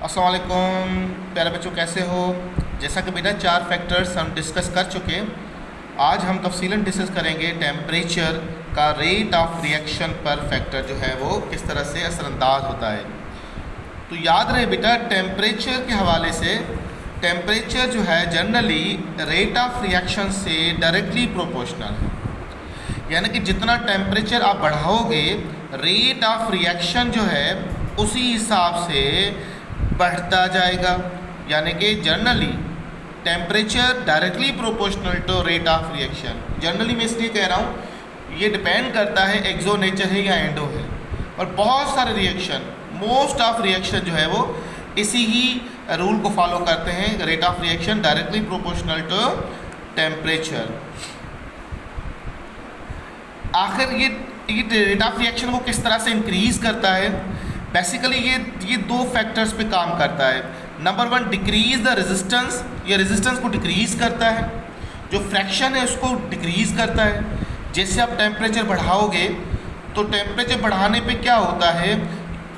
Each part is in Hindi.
अस्सलाम वालेकुम प्यारे बच्चों, कैसे हो। जैसा कि बेटा 4 फैक्टर्स हम डिस्कस कर चुके, आज हम तफसीलन डिस्कस करेंगे टेम्परेचर का रेट ऑफ रिएक्शन पर फैक्टर जो है वो किस तरह से असरअंदाज होता है। तो याद रहे बेटा, टेम्परेचर के हवाले से टेम्परेचर जो है जनरली रेट ऑफ रिएक्शन से डायरेक्टली प्रोपोर्शनल है, यानी कि जितना टेम्परेचर आप बढ़ाओगे रेट ऑफ रिएक्शन जो है उसी हिसाब से बढ़ता जाएगा। यानी कि generally temperature directly proportional to rate of reaction. Generally मैं इसलिए कह रहा हूँ, ये डिपेंड करता है एक्सो नेचर है या एंडो है, और बहुत सारे रिएक्शन, मोस्ट ऑफ रिएक्शन जो है वो इसी ही रूल को फॉलो करते हैं, rate of reaction directly proportional to temperature. आखिर ये रेट ऑफ रिएक्शन को किस तरह से इंक्रीज करता है। बेसिकली ये 2 फैक्टर्स पे काम करता है। नंबर 1, डिक्रीज द रेजिस्टेंस, ये रेजिस्टेंस को डिक्रीज करता है, जो फ्रैक्शन है उसको डिक्रीज करता है। जैसे आप टेम्परेचर बढ़ाओगे तो टेम्परेचर बढ़ाने पे क्या होता है,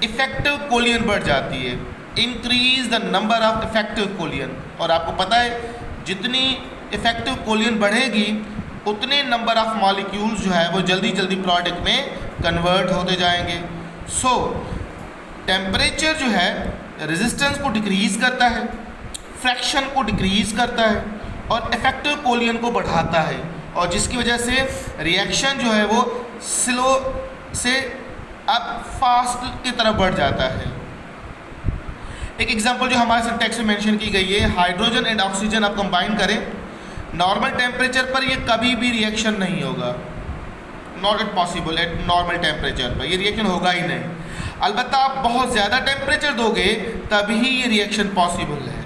इफेक्टिव कोलियन बढ़ जाती है, increase the number of effective collision. और आपको पता है जितनी इफेक्टिव कोलियन बढ़ेगी उतने नंबर ऑफ मॉलिक्यूल्स जो है वो जल्दी जल्दी प्रोडक्ट में कन्वर्ट होते जाएंगे। सो टेम्परेचर जो है रेजिस्टेंस को डिक्रीज करता है, फ्रैक्शन को डिक्रीज करता है और इफेक्टिव कोलियन को बढ़ाता है, और जिसकी वजह से रिएक्शन जो है वो स्लो से अब फास्ट की तरफ बढ़ जाता है। एक एग्जांपल जो हमारे साथ टेक्स्ट में मेंशन की गई है, हाइड्रोजन एंड ऑक्सीजन आप कंबाइन करें नॉर्मल टेम्परेचर पर, ये कभी भी रिएक्शन नहीं होगा, not at possible at normal temperature पर ये रिएक्शन होगा ही नहीं। अलबत्ता आप बहुत ज़्यादा टेम्परेचर दोगे तभी ये रिएक्शन पॉसिबल है।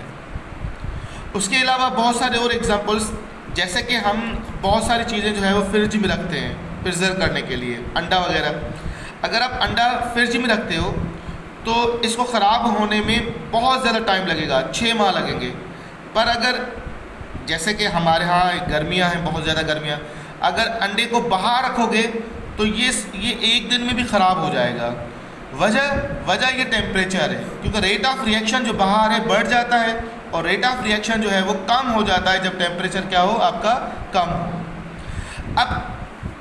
उसके अलावा बहुत सारे और एग्जांपल्स, जैसे कि हम बहुत सारी चीज़ें जो है वो फ्रिज में रखते हैं प्रिजर्व करने के लिए, अंडा वगैरह। अगर आप अंडा फ्रिज में रखते हो तो इसको ख़राब होने में बहुत ज़्यादा टाइम लगेगा, 6 माह लगेंगे। पर अगर जैसे कि हमारे यहाँ गर्मियाँ हैं, बहुत ज़्यादा गर्मियाँ, अगर अंडे को बाहर रखोगे तो ये 1 दिन में भी ख़राब हो जाएगा। वजह ये टेम्परेचर है, क्योंकि रेट ऑफ रिएक्शन जो बाहर है बढ़ जाता है और रेट ऑफ रिएक्शन जो है वो कम हो जाता है जब टेम्परेचर क्या हो, आपका कम हो। अब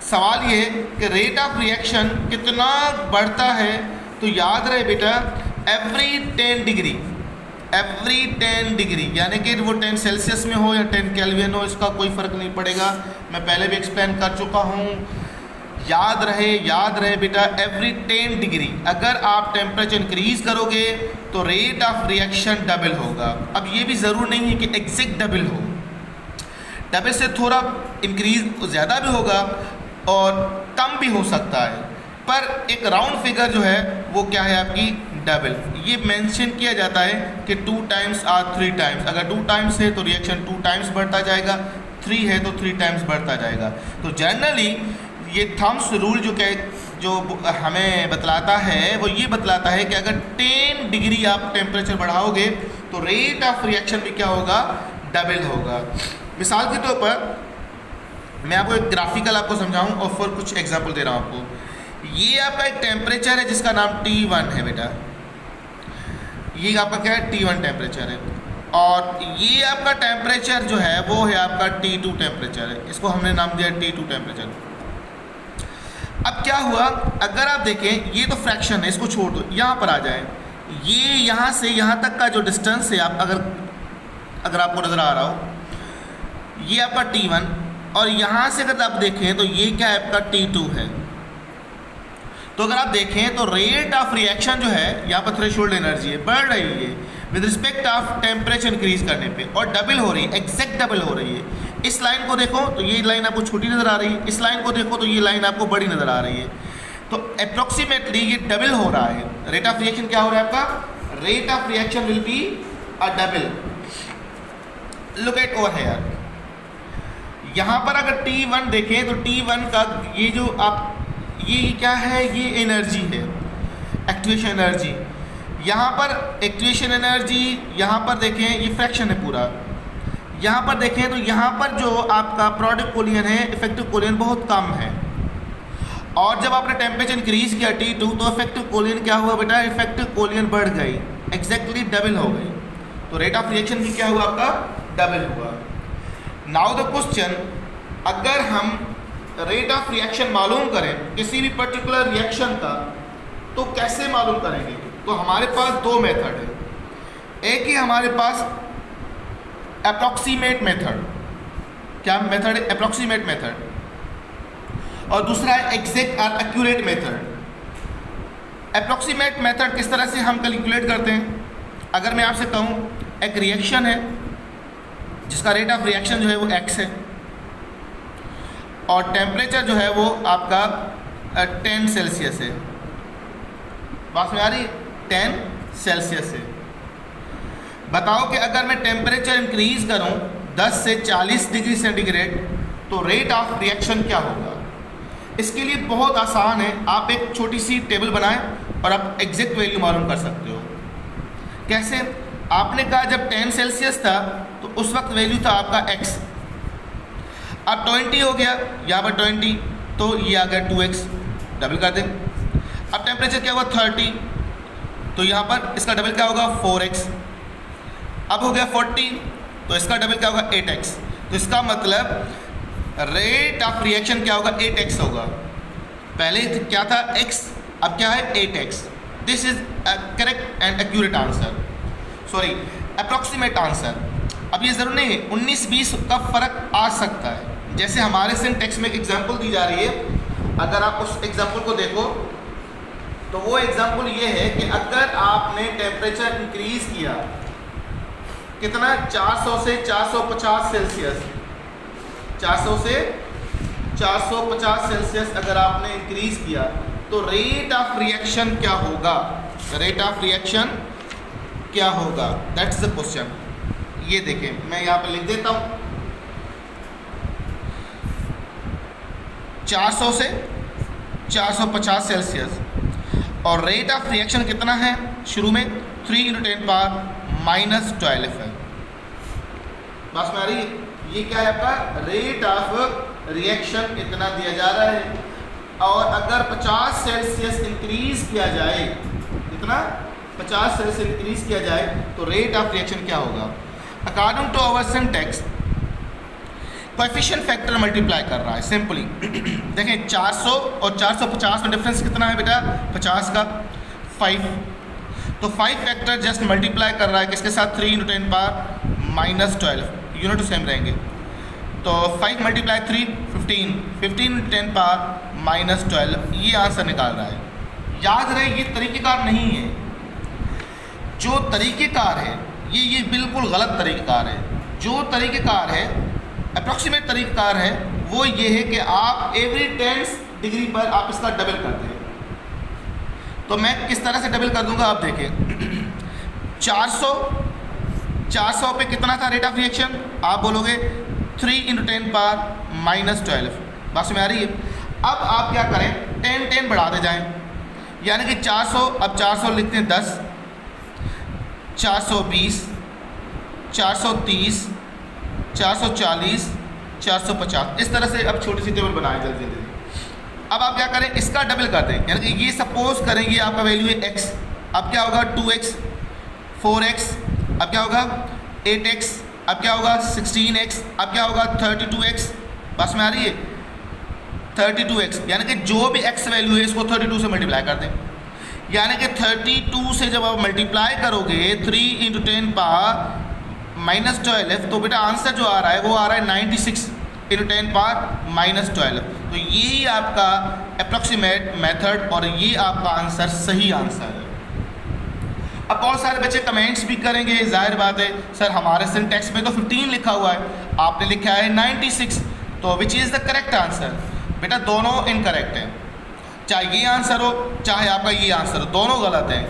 सवाल ये है कि रेट ऑफ रिएक्शन कितना बढ़ता है, तो याद रहे बेटा एवरी 10 डिग्री, यानी कि वो 10 सेल्सियस में हो या 10 केल्विन हो, इसका कोई फ़र्क नहीं पड़ेगा। मैं पहले भी एक्सप्लेन कर चुका हूँ। याद रहे बेटा एवरी 10 डिग्री अगर आप टेम्परेचर इंक्रीज करोगे तो रेट ऑफ रिएक्शन डबल होगा। अब ये भी ज़रूर नहीं है कि एग्जैक्ट डबल हो, डबल से थोड़ा इंक्रीज ज़्यादा भी होगा और कम भी हो सकता है, पर एक राउंड फिगर जो है वो क्या है, आपकी डबल। ये मेंशन किया जाता है कि 2 टाइम्स और 3 टाइम्स। अगर 2 टाइम्स है तो रिएक्शन 2 टाइम्स बढ़ता जाएगा, 3 है तो 3 टाइम्स बढ़ता जाएगा। तो जनरली ये थम्स रूल जो हमें बतलाता है वो ये बतलाता है कि अगर 10 डिग्री आप टेम्परेचर बढ़ाओगे तो रेट ऑफ रिएक्शन भी क्या होगा, डबल होगा। मिसाल के तौर पर मैं आपको एक ग्राफिकल आपको समझाऊं और फिर कुछ एग्जांपल दे रहा हूं आपको। ये आपका एक टेम्परेचर है जिसका नाम T1 है बेटा, ये आपका क्या है, T1 टेम्परेचर है, और ये आपका टेम्परेचर जो है वो है आपका T2 टेम्परेचर है, इसको हमने नाम दिया T2 टेम्परेचर। अब क्या हुआ, अगर आप देखें ये तो फ्रैक्शन है, इसको छोड़ दो, यहाँ पर आ जाए, ये यहाँ से यहाँ तक का जो डिस्टेंस है, आप अगर आपको नज़र आ रहा हो, ये आपका T1, और यहाँ से अगर आप देखें तो ये क्या है, आपका T2 है। तो अगर आप देखें तो रेट ऑफ रिएक्शन जो है, यहाँ पर थ्रेशोल्ड एनर्जी है, बढ़ रही है with respect of temperature increase करने पे, और डबल हो रही है, एग्जैक्ट डबल हो रही है। इस लाइन को देखो तो ये लाइन आपको छोटी नज़र आ रही है, इस लाइन को देखो तो ये लाइन आपको बड़ी नज़र आ रही है। तो अप्रोक्सीमेटली ये डबल हो रहा है। रेट ऑफ रिएक्शन क्या हो रहा है आपका, rate of reaction will be a double. Look at over here, यहाँ पर अगर T1 देखें तो T1 का ये जो आप ये क्या है, ये एनर्जी है, एक्टिवेशन एनर्जी। यहाँ पर एक्टिवेशन एनर्जी, यहाँ पर देखें ये फ्रैक्शन है पूरा, यहाँ पर देखें तो यहाँ पर जो आपका प्रोडक्ट कोलियन है, इफेक्टिव कोलियन बहुत कम है, और जब आपने टेम्परेचर इंक्रीज किया T2 तो इफेक्टिव कोलियन क्या हुआ बेटा, इफेक्टिव कोलियन बढ़ गई। एग्जैक्टली डबल हो गई, तो रेट ऑफ रिएक्शन भी क्या हुआ आपका, डबल हुआ। नाउ द क्वेश्चन, अगर हम रेट ऑफ रिएक्शन मालूम करें किसी भी पर्टिकुलर रिएक्शन का, तो कैसे मालूम करेंगे? तो हमारे पास दो मेथड है, एक ही हमारे पास अप्रॉक्सीमेट मेथड, क्या मेथड है? अप्रॉक्सीमेट मेथड, और दूसरा है एग्जैक्ट और एक्यूरेट मेथड। अप्रॉक्सीमेट मेथड किस तरह से हम कैलकुलेट करते हैं? अगर मैं आपसे कहूँ एक रिएक्शन है जिसका रेट ऑफ रिएक्शन जो है वो x है, और टेम्परेचर जो है वो आपका 10 सेल्सियस है, बात में आ रही है, 10 सेल्सियस है। बताओ कि अगर मैं टेम्परेचर इंक्रीज करूं 10 से 40 डिग्री सेंटीग्रेड, तो रेट ऑफ रिएक्शन क्या होगा? इसके लिए बहुत आसान है, आप एक छोटी सी टेबल बनाएं और आप एग्जैक्ट वैल्यू मालूम कर सकते हो। कैसे? आपने कहा जब 10 सेल्सियस था तो उस वक्त वैल्यू था आपका x, अब 20 हो गया, यहाँ पर 20, तो ये आ गया 2x, डबल कर दें। अब टेम्परेचर क्या हुआ 30, तो यहाँ पर इसका डबल क्या होगा 4x। अब हो गया 40, तो इसका डबल क्या होगा 8x। तो इसका मतलब रेट ऑफ रिएक्शन क्या होगा 8x होगा। पहले क्या था x, अब क्या है 8x। This is correct and accurate answer, sorry approximate answer. अब ये ज़रूर नहीं है, 19-20 का फ़र्क आ सकता है। जैसे हमारे सिंटेक्स में एक एग्जाम्पल दी जा रही है, अगर आप उस एग्जाम्पल को देखो तो वो एग्जाम्पल ये है कि अगर आपने टेम्परेचर इंक्रीज किया कितना, 400 से 450 सेल्सियस, 400 से 450 सेल्सियस अगर आपने इंक्रीज किया, तो रेट ऑफ रिएक्शन क्या होगा? रेट ऑफ रिएक्शन क्या होगा? That's the question. ये देखें, मैं यहाँ पे लिख देता हूँ, 400 से 450 सेल्सियस, और रेट ऑफ रिएक्शन कितना है? शुरू में 3 × 10⁻⁻12 है। बस में आ रही है, ये क्या है आपका रेट ऑफ रिएक्शन इतना दिया जा रहा है, और अगर 50 सेल्सियस इंक्रीज किया जाए, कितना 50 सेल्सियस इंक्रीज किया जाए, तो रेट ऑफ रिएक्शन क्या होगा? According to our syntax coefficient factor multiply कर रहा है सिंपली। देखें 400 और 450 में डिफरेंस कितना है बेटा? 50 का 5, तो 5 फैक्टर जस्ट मल्टीप्लाई कर रहा है किसके साथ? 3 × 10⁻⁻12, यूनिट सेम रहेंगे। तो 5 × 3 15, 15 × 10⁻⁻12, ये आंसर निकाल रहा है। याद रहे ये तरीक़ेकार नहीं है, जो तरीक़ेकार है ये बिल्कुल गलत तरीक़ेकार है। जो तरीक़ेकार है, अप्रॉक्सीमेट तरीक़ेकार है, वो ये है कि आप एवरी 10 डिग्री पर आप इसका डबल कर दें। तो मैं किस तरह से डबल कर दूंगा आप देखें। 400 पे कितना था रेट ऑफ रिएक्शन? आप बोलोगे 3 × 10⁻⁻12, बात समझ में आ रही है? अब आप क्या करें, 10 बढ़ाते जाएं, यानी कि 400, अब 400 लिखते हैं 10, 420, 430, 440, 450, इस तरह से अब छोटी सी टेबल बनाएं जल्दी जल्दी। अब आप क्या करें, इसका डबल कर दें, यानी कि ये सपोज करें ये आपका वैल्यू है x, अब क्या होगा 2x, 4x, अब क्या होगा 8x, अब क्या होगा 16x, अब क्या होगा 32x, बस में आ रही है 32x, यानी कि जो भी x वैल्यू है इसको 32 से मल्टीप्लाई कर दें, यानी कि 32 से जब आप मल्टीप्लाई करोगे 3 × 10⁻⁻12, तो बेटा आंसर जो आ रहा है वो आ रहा है 96 × 10⁻⁻12। तो यही आपका अप्रॉक्सीमेट मेथड और ये आपका आंसर सही आंसर है। अब बहुत सारे बच्चे कमेंट्स भी करेंगे, जाहिर बात है सर हमारे सिंटेक्स में तो 15 लिखा हुआ है, आपने लिखा है 96, तो which is the correct answer? बेटा दोनों इनकरेक्ट हैं, चाहे ये आंसर हो चाहे आपका ये आंसर हो, दोनों गलत हैं,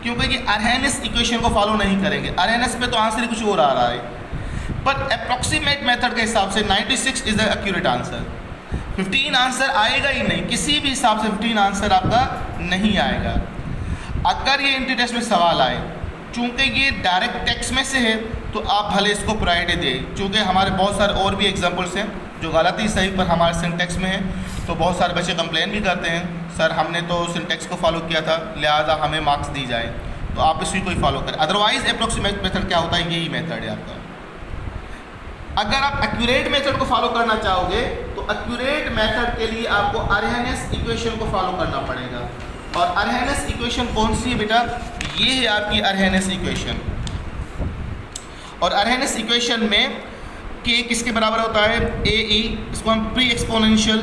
क्योंकि ये अरहेनिस इक्वेशन को फॉलो नहीं करेंगे। अरहेनिस पे तो आंसर ही कुछ और आ रहा है, पर अप्रॉक्सीमेट मेथड के हिसाब से 96 is the accurate answer. 15 answer आएगा ही नहीं, किसी भी हिसाब से 15 आंसर आपका नहीं आएगा। अगर ये इंट्री टेस्ट में सवाल आए, चूँकि ये डायरेक्ट टेक्स्ट में से है, तो आप भले इसको प्रायोरिटी दें, चूँकि हमारे बहुत सारे और भी एग्जाम्पल्स हैं जो गलती सही पर हमारे सिंटेक्स में है, तो बहुत सारे बच्चे कंप्लेन भी करते हैं सर हमने तो सिंटेक्स को फॉलो किया था लिहाजा हमें मार्क्स दी जाए। तो आप इसी को ही फॉलो करें। अदरवाइज अप्रोक्सीमेट मेथड क्या होता है, यही मेथड है आपका। अगर आप एक्यूरेट मेथड को फॉलो करना चाहोगे तो एक्यूरेट मेथड के लिए आपको अर्हेनियस इक्वेशन को फॉलो करना पड़ेगा। और अर्हेनियस इक्वेशन कौन सी है बेटा, ये है आपकी अर्हेनियस इक्वेशन। और अर्हेनियस इक्वेशन में के किसके बराबर होता है, ए ई, इसको हम प्री एक्सपोनेंशियल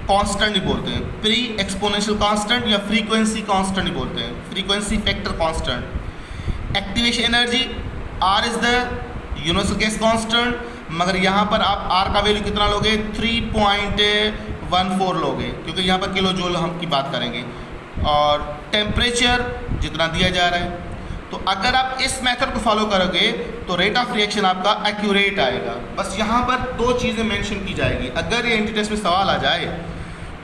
कांस्टेंट ही बोलते हैं, प्री एक्सपोनेंशियल कांस्टेंट या फ्रीक्वेंसी कांस्टेंट ही बोलते हैं, frequency factor constant. Activation energy R is the universal gas constant, मगर यहाँ पर आप आर का वैल्यू कितना लोगे, 3.14 लोगे, क्योंकि यहाँ पर किलो जूल हम की बात करेंगे। और टेम्परेचर जितना दिया जा रहा है। तो अगर आप इस मेथड को फॉलो करोगे तो रेट ऑफ रिएक्शन आपका एक्यूरेट आएगा। बस यहाँ पर दो चीज़ें मेंशन की जाएगी। अगर ये एंटी टेस्ट में सवाल आ जाए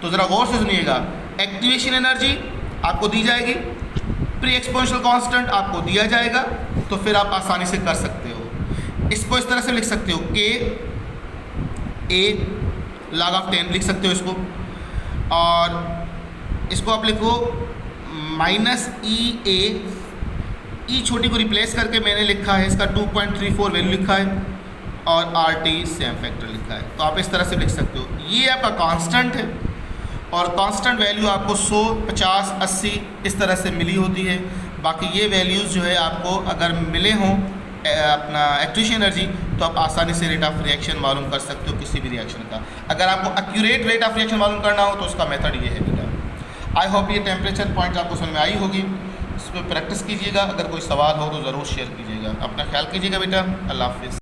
तो ज़रा गौर से सुनिएगा। एक्टिवेशन एनर्जी आपको दी जाएगी, प्री एक्सपोनेंशियल कांस्टेंट आपको दिया जाएगा, तो फिर आप आसानी से कर सकते हो। इसको इस तरह से लिख सकते हो, के ए log of 10 लिख सकते हो इसको, और इसको आप लिखो माइनस ई ए, ई छोटी को रिप्लेस करके मैंने लिखा है इसका 2.34 वैल्यू लिखा है, और आर टी सेम फैक्टर लिखा है। तो आप इस तरह से लिख सकते हो। ये आपका कांस्टेंट है, और कांस्टेंट वैल्यू आपको 100, 50, 80 इस तरह से मिली होती है। बाकी ये वैल्यूज़ जो है आपको अगर मिले हों अपना एक्टिवेशन एनर्जी, तो आप आसानी से रेट ऑफ रिएक्शन मालूम कर सकते हो किसी भी रिएक्शन का। अगर आपको एक्यूरेट रेट ऑफ रिएक्शन मालूम करना हो तो उसका मेथड ये है बेटा। आई होप ये टेम्परेचर पॉइंट आपको समझ में आई होगी। इस पर प्रैक्टिस कीजिएगा। अगर कोई सवाल हो तो ज़रूर शेयर कीजिएगा। अपना ख्याल कीजिएगा बेटा। अल्लाह हाफिज़।